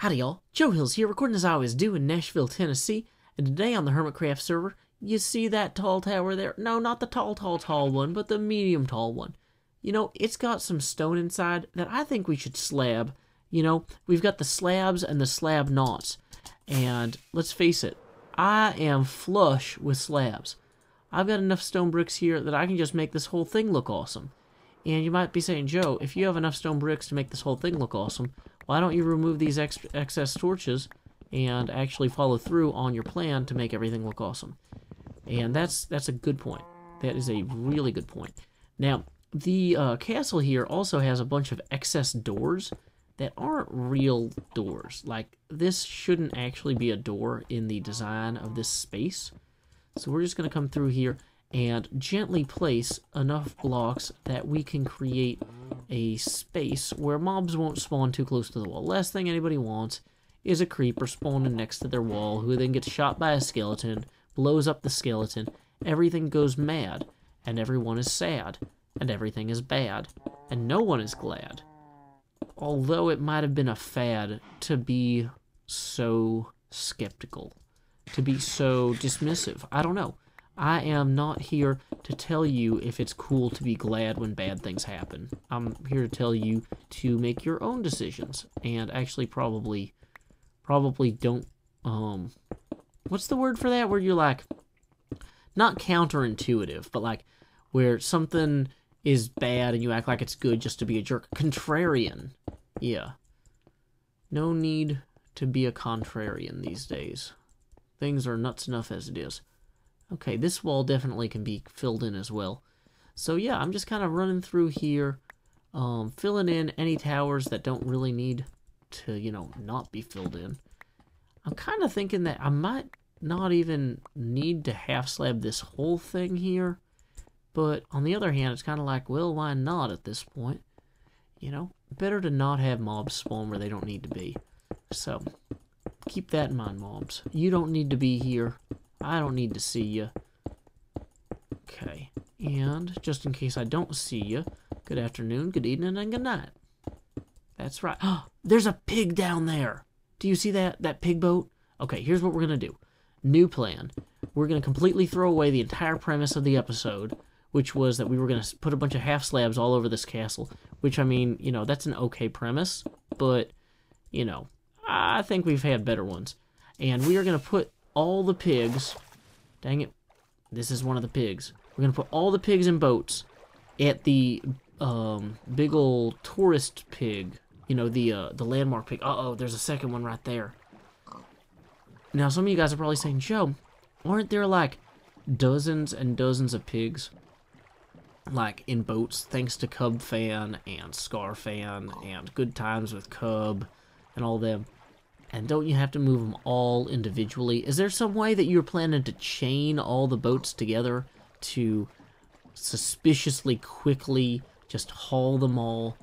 Howdy y'all, Joe Hills here, recording as I always do in Nashville, Tennessee, and today on the Hermitcraft server, you see that tall tower there? No, not the tall one, but the medium tall one. You know, it's got some stone inside that I think we should slab. You know, we've got the slabs and the slab knots, and let's face it, I am flush with slabs. I've got enough stone bricks here that I can just make this whole thing look awesome. And you might be saying, Joe, if you have enough stone bricks to make this whole thing look awesome, why don't you remove these excess torches and actually follow through on your plan to make everything look awesome? And that's a good point. That is a really good point. Now, the castle here also has a bunch of excess doors that aren't real doors. Like, this shouldn't actually be a door in the design of this space. So we're just going to come through here and gently place enough blocks that we can create a space where mobs won't spawn too close to the wall. Last thing anybody wants is a creeper spawning next to their wall who then gets shot by a skeleton, blows up the skeleton, everything goes mad, and everyone is sad, and everything is bad, and no one is glad. Although it might have been a fad to be so skeptical, to be so dismissive. I don't know. I am not here to tell you if it's cool to be glad when bad things happen. I'm here to tell you to make your own decisions, and actually probably don't, what's the word for that? Where you're like, not counterintuitive, but like, where something is bad and you act like it's good just to be a jerk. Contrarian. Yeah. No need to be a contrarian these days. Things are nuts enough as it is. Okay, this wall definitely can be filled in as well. So yeah, I'm just kind of running through here, filling in any towers that don't really need to, you know, not be filled in. I'm kind of thinking that I might not even need to half slab this whole thing here. But on the other hand, it's kind of like, well, why not at this point? You know, better to not have mobs spawn where they don't need to be. So, keep that in mind, mobs. You don't need to be here. I don't need to see you. Okay, and just in case I don't see you, good afternoon, good evening, and good night. That's right. There's a pig down there. Do you see that pig boat? Okay, here's what we're going to do. New plan. We're going to completely throw away the entire premise of the episode, which was that we were going to put a bunch of half slabs all over this castle, which, I mean, you know, that's an okay premise, but, you know, I think we've had better ones. And we are going to put all the pigs, dang it, this is one of the pigs. We're going to put all the pigs in boats at the big old tourist pig, you know, the landmark pig. Uh-oh, there's a second one right there. Now, some of you guys are probably saying, Joe, aren't there like dozens and dozens of pigs like in boats thanks to Cub Fan and Scar Fan and Good Times with Cub and all them? And don't you have to move them all individually? Is there some way that you're planning to chain all the boats together to suspiciously quickly just haul them all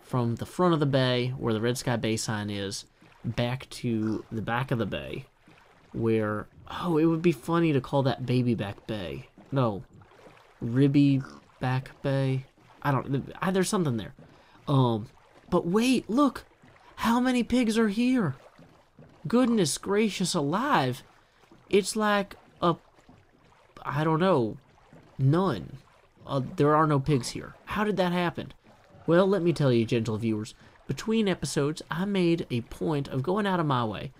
from the front of the bay, where the Red Sky Bay sign is, back to the back of the bay, where, oh, it would be funny to call that Baby Back Bay. No, Ribby Back Bay. I don't, there's something there. But wait, look, how many pigs are here? Goodness gracious alive. It's like I don't know, none. There are no pigs here. How did that happen? Well, let me tell you, gentle viewers, between episodes, I made a point of going out of my way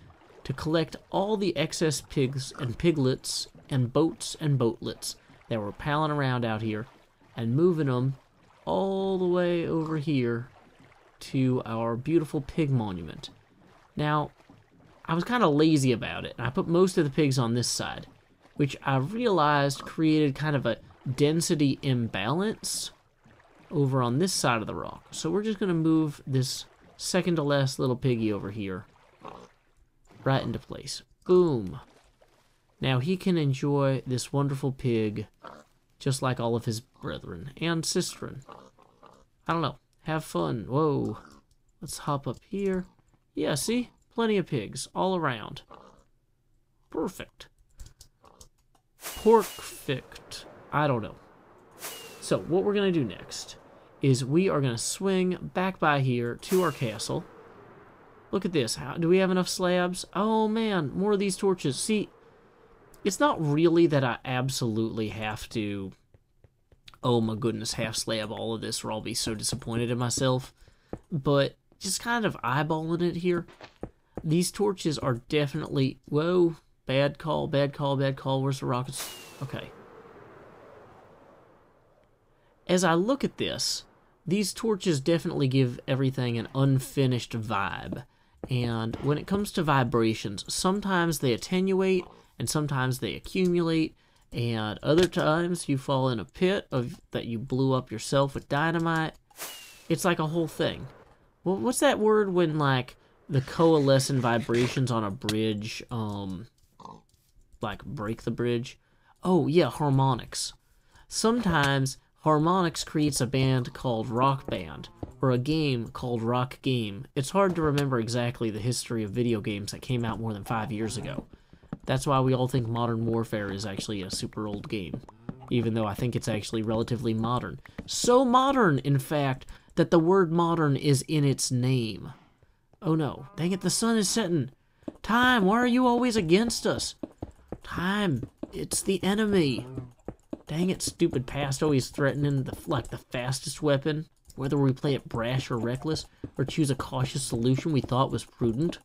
to collect all the excess pigs and piglets and boats and boatlets that were palling around out here and moving them all the way over here to our beautiful pig monument. Now, I was kind of lazy about it, and I put most of the pigs on this side, which I realized created kind of a density imbalance over on this side of the rock. So we're just going to move this second to last little piggy over here right into place. Boom. Now he can enjoy this wonderful pig just like all of his brethren and sisterin. I don't know. Have fun. Whoa. Let's hop up here. Yeah, see? Plenty of pigs all around. Perfect. Porkfict. I don't know. So, what we're going to do next is we are going to swing back by here to our castle. Look at this. Do we have enough slabs? Oh, man. More of these torches. See, it's not really that I absolutely have to... Oh, my goodness, half slab all of this or I'll be so disappointed in myself. But just kind of eyeballing it here. These torches are definitely... Whoa. Bad call, bad call, bad call. Where's the rockets? Okay. As I look at this, these torches definitely give everything an unfinished vibe. And when it comes to vibrations, sometimes they attenuate, and sometimes they accumulate, and other times you fall in a pit that you blew up yourself with dynamite. It's like a whole thing. Well, what's that word when, like, the coalescent vibrations on a bridge, like, break the bridge? Oh, yeah, harmonics. Sometimes harmonics creates a band called Rock Band, or a game called Rock Game. It's hard to remember exactly the history of video games that came out more than 5 years ago. That's why we all think Modern Warfare is actually a super old game, even though I think it's actually relatively modern. So modern, in fact, that the word modern is in its name. Oh no, dang it, the sun is setting. Time, why are you always against us? Time, it's the enemy. Dang it, stupid past always threatening the fastest weapon, whether we play it brash or reckless, or choose a cautious solution we thought was prudent.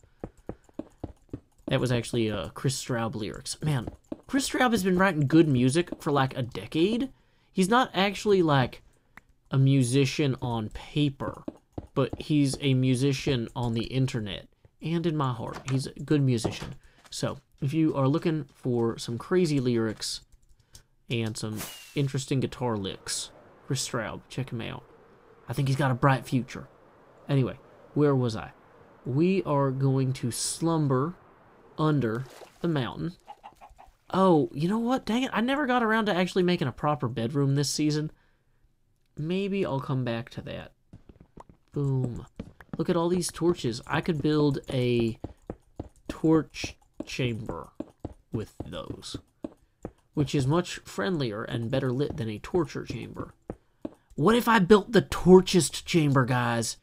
That was actually Chris Straub lyrics. Man, Chris Straub has been writing good music for like a decade. He's not actually like a musician on paper, but he's a musician on the internet. And in my heart, he's a good musician. So, if you are looking for some crazy lyrics and some interesting guitar licks, Chris Straub, check him out. I think he's got a bright future. Anyway, where was I? We are going to slumber under the mountain. Oh, you know what? Dang it, I never got around to actually making a proper bedroom this season. Maybe I'll come back to that. Boom. Look at all these torches. I could build a torch chamber with those, which is much friendlier and better lit than a torture chamber. What if I built the torchest chamber, guys?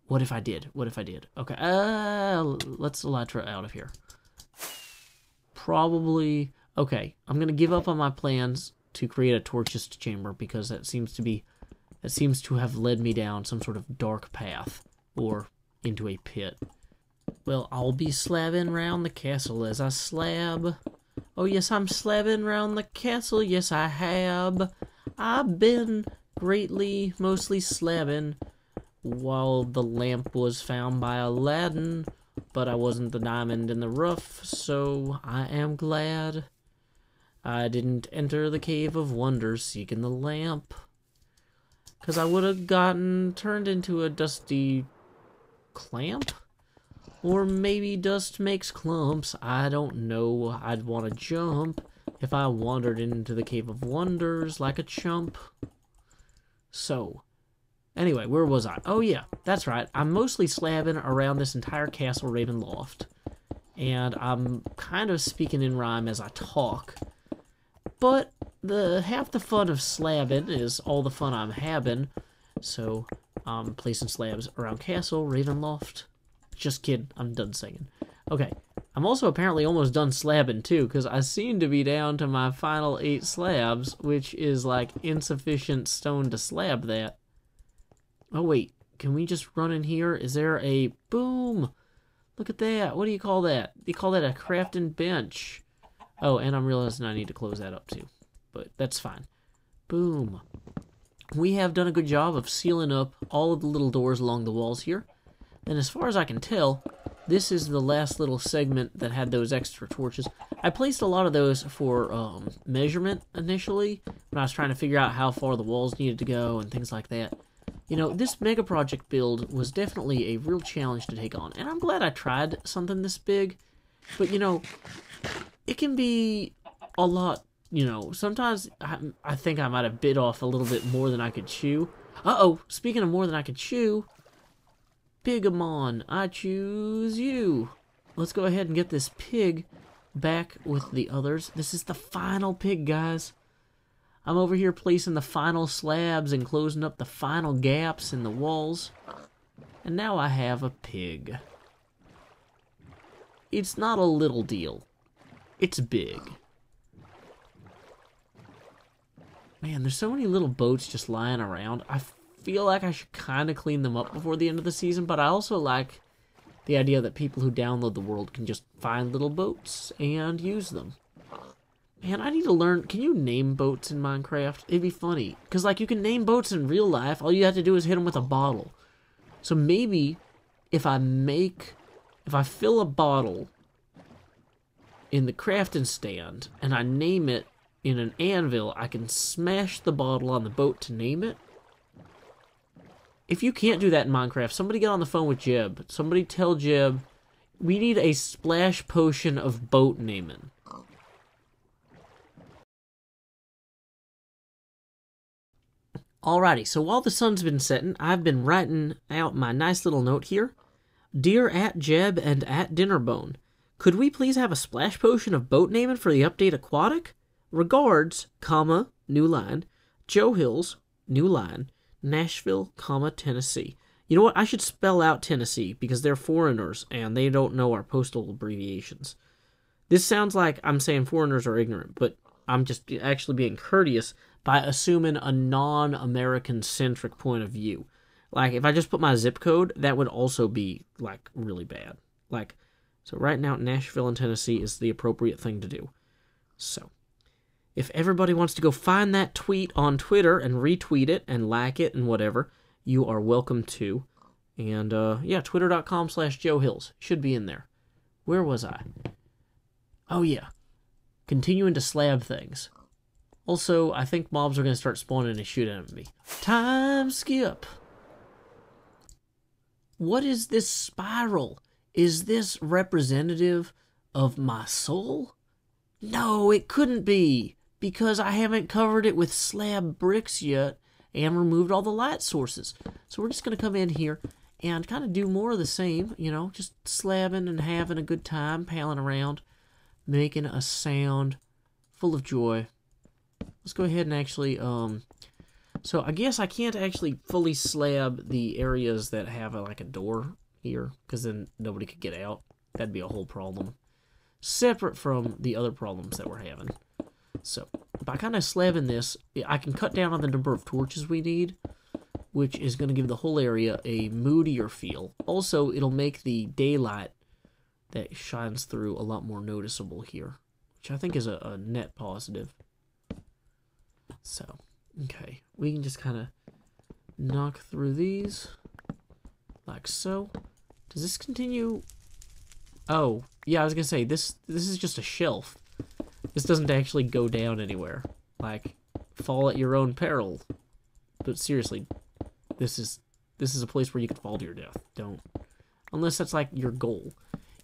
What if I did? What if I did? Okay, let's elytra out of here. Probably... Okay, I'm going to give up on my plans to create a torchest chamber because that seems to have led me down some sort of dark path or into a pit. Well, I'll be slabbing round the castle as I slab. Oh yes, I'm slabbing round the castle, yes I have. I've been greatly, mostly slabbing while the lamp was found by Aladdin, but I wasn't the diamond in the rough, so I am glad I didn't enter the cave of wonders seeking the lamp, 'cause I would have gotten turned into a dusty clamp? Or maybe dust makes clumps, I don't know. I'd want to jump if I wandered into the cave of wonders like a chump. So, anyway, where was I? Oh yeah, that's right. I'm mostly slabbing around this entire Castle Ravenloft. And I'm kind of speaking in rhyme as I talk. But half the fun of slabbing is all the fun I'm having. So, I'm placing slabs around Castle Ravenloft. Just kidding, I'm done singing. Okay, I'm also apparently almost done slabbing too, because I seem to be down to my final 8 slabs, which is like insufficient stone to slab that. Oh wait, can we just run in here? Is there a... Boom! Look at that, what do you call that? You call that a crafting bench. Oh, and I'm realizing I need to close that up too, but that's fine. Boom. We have done a good job of sealing up all of the little doors along the walls here. And as far as I can tell, this is the last little segment that had those extra torches. I placed a lot of those for measurement initially, when I was trying to figure out how far the walls needed to go and things like that. You know, this mega project build was definitely a real challenge to take on, and I'm glad I tried something this big. But, you know, it can be a lot, you know, sometimes I think I might have bit off a little bit more than I could chew. Uh-oh, speaking of more than I could chew... Pigamon, I choose you. Let's go ahead and get this pig back with the others. This is the final pig, guys. I'm over here placing the final slabs and closing up the final gaps in the walls. And now I have a pig. it's not a little deal. It's big. Man, there's so many little boats just lying around. I feel like I should kind of clean them up before the end of the season, but I also like the idea that people who download the world can just find little boats and use them. Man, I need to learn, can you name boats in Minecraft? It'd be funny, because like you can name boats in real life, all you have to do is hit them with a bottle. So maybe if I fill a bottle in the crafting stand and I name it in an anvil, I can smash the bottle on the boat to name it. If you can't do that in Minecraft, somebody get on the phone with Jeb. Somebody tell Jeb, we need a splash potion of boat naming. Alrighty, so while the sun's been setting, I've been writing out my nice little note here. Dear @Jeb and @Dinnerbone, could we please have a splash potion of boat naming for the update Aquatic? Regards, comma, new line, Joe Hills, new line, Nashville, comma, Tennessee. You know what? I should spell out Tennessee because they're foreigners and they don't know our postal abbreviations. This sounds like I'm saying foreigners are ignorant, but I'm just actually being courteous by assuming a non-American centric point of view. Like, if I just put my zip code, that would also be, like, really bad. Like, so right now, Nashville and Tennessee is the appropriate thing to do. So, if everybody wants to go find that tweet on Twitter and retweet it and like it and whatever, you are welcome to. And, yeah, twitter.com/JoeHills. Should be in there. Where was I? Oh, yeah. Continuing to slab things. Also, I think mobs are going to start spawning and shooting at me. Time skip. What is this spiral? Is this representative of my soul? No, it couldn't be, because I haven't covered it with slab bricks yet and removed all the light sources. So we're just going to come in here and kind of do more of the same, you know, just slabbing and having a good time, palling around, making a sound full of joy. Let's go ahead and actually, so I guess I can't actually fully slab the areas that have like a door here, because then nobody could get out. That'd be a whole problem, separate from the other problems that we're having. So by kind of slabbing this, I can cut down on the number of torches we need, which is going to give the whole area a moodier feel. Also, it'll make the daylight that shines through a lot more noticeable here, which I think is a net positive. So, okay, we can just kind of knock through these, like so. Does this continue? Oh, yeah, I was gonna say, this is just a shelf. This doesn't actually go down anywhere. Like, fall at your own peril. But seriously, this is a place where you could fall to your death. Don't. Unless that's like your goal.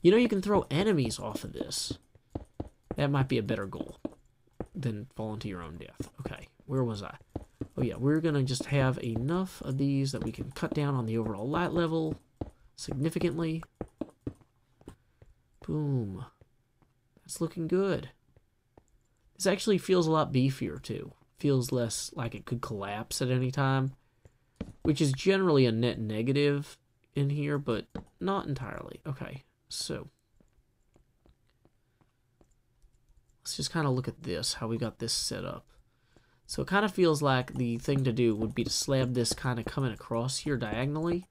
You know, you can throw enemies off of this. That might be a better goal than falling to your own death. Okay, where was I? Oh yeah, we're gonna just have enough of these that we can cut down on the overall light level significantly. Boom. That's looking good. This actually feels a lot beefier too. Feels less like it could collapse at any time, which is generally a net negative in here, but not entirely. Okay, so let's just kind of look at this, how we got this set up. So it kind of feels like the thing to do would be to slab this kind of coming across here diagonally,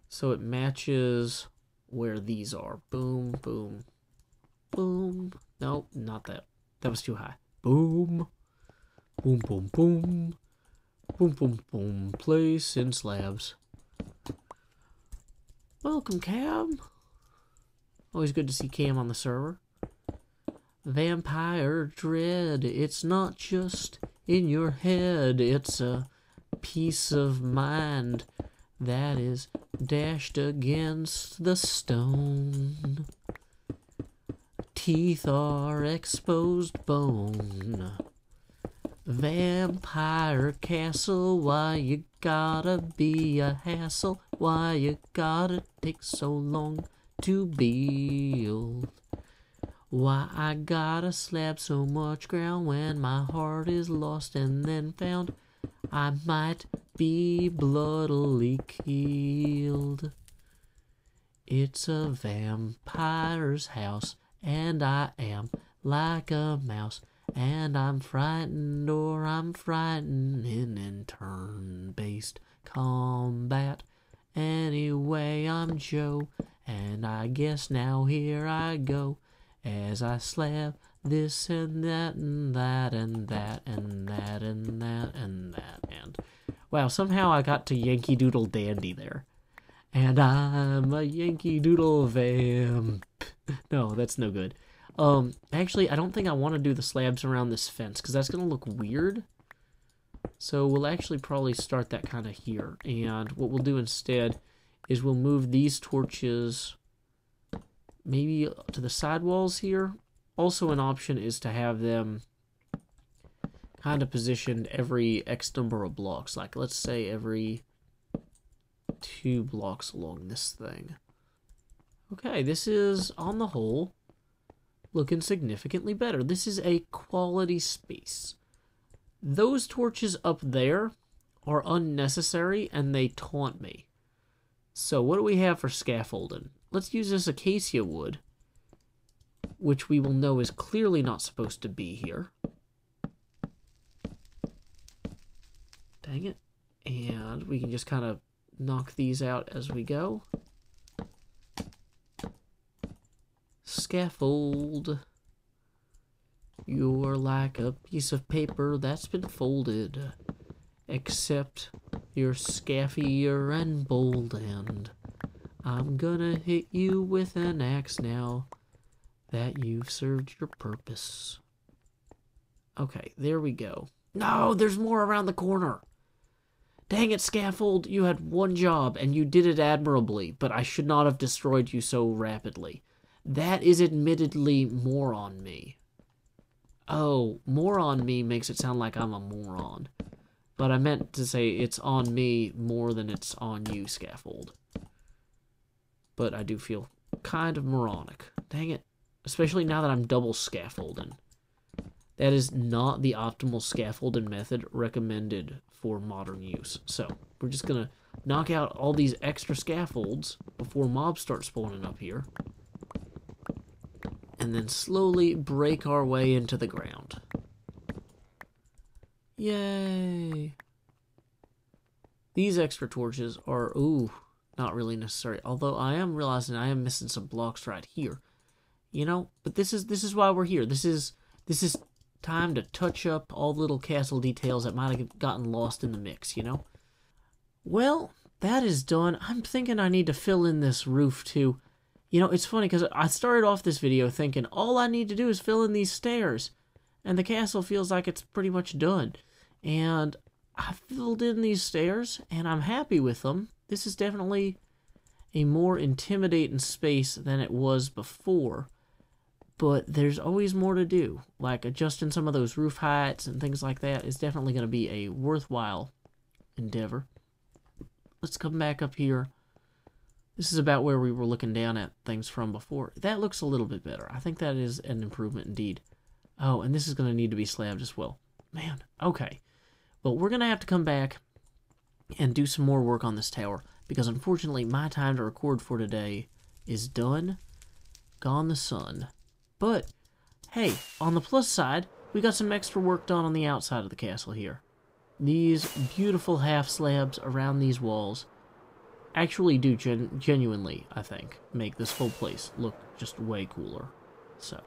so it matches where these are. Boom, boom, boom. Nope, not that. That was too high. Boom, boom, boom, boom, boom, boom, boom. Place in slabs. Welcome, Cam. Always good to see Cam on the server. Vampire dread, it's not just in your head, it's a peace of mind that is dashed against the stone. Teeth are exposed bone. Vampire castle, why you gotta be a hassle? Why you gotta take so long to build? Why I gotta slab so much ground when my heart is lost and then found? I might be bloodily killed. It's a vampire's house, and I am like a mouse, and I'm frightened or I'm frightening in turn-based combat. Anyway, I'm Joe, and I guess now here I go, as I slab this and that and that and that and that and that and that and... Wow, somehow I got to Yankee Doodle Dandy there. And I'm a Yankee Doodle vamp. No, that's no good. Actually, I don't think I want to do the slabs around this fence, because that's going to look weird. So we'll actually probably start that kind of here. And what we'll do instead is we'll move these torches maybe to the side walls here. Also, an option is to have them kind of positioned every X number of blocks. Like, let's say every 2 blocks along this thing. Okay, this is, on the whole, looking significantly better. This is a quality space. Those torches up there are unnecessary, and they taunt me. So what do we have for scaffolding? Let's use this acacia wood, which we will know is clearly not supposed to be here. Dang it. And we can just kind of knock these out as we go. Scaffold. You're like a piece of paper that's been folded, except you're scaffier and bold, and I'm gonna hit you with an axe now that you've served your purpose. Okay, there we go. No, there's more around the corner. Dang it, Scaffold, you had one job, and you did it admirably, but I should not have destroyed you so rapidly. That is admittedly more on me. Oh, more on me makes it sound like I'm a moron. But I meant to say it's on me more than it's on you, Scaffold. But I do feel kind of moronic. Dang it. Especially now that I'm double scaffolding. That is not the optimal scaffolding method recommended for modern use. So, we're just gonna knock out all these extra scaffolds before mobs start spawning up here. And then slowly break our way into the ground. Yay! These extra torches are, ooh, not really necessary. Although I am realizing I am missing some blocks right here. You know, but this is why we're here. This is time to touch up all the little castle details that might have gotten lost in the mix, you know? Well, that is done. I'm thinking I need to fill in this roof too. You know, it's funny because I started off this video thinking all I need to do is fill in these stairs, and the castle feels like it's pretty much done. And I filled in these stairs, and I'm happy with them. This is definitely a more intimidating space than it was before. But there's always more to do, like adjusting some of those roof heights and things like that is definitely going to be a worthwhile endeavor. Let's come back up here. This is about where we were looking down at things from before. That looks a little bit better. I think that is an improvement indeed. Oh, and this is going to need to be slabbed as well. Man, okay. Well, we're going to have to come back and do some more work on this tower, because unfortunately my time to record for today is done. Gone the sun. But, hey, on the plus side, we got some extra work done on the outside of the castle here. These beautiful half slabs around these walls actually do genuinely, I think, make this whole place look just way cooler. So,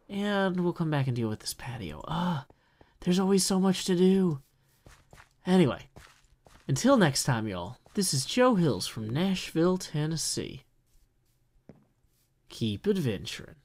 and we'll come back and deal with this patio. There's always so much to do. Anyway, until next time, y'all, this is Joe Hills from Nashville, Tennessee. Keep adventuring.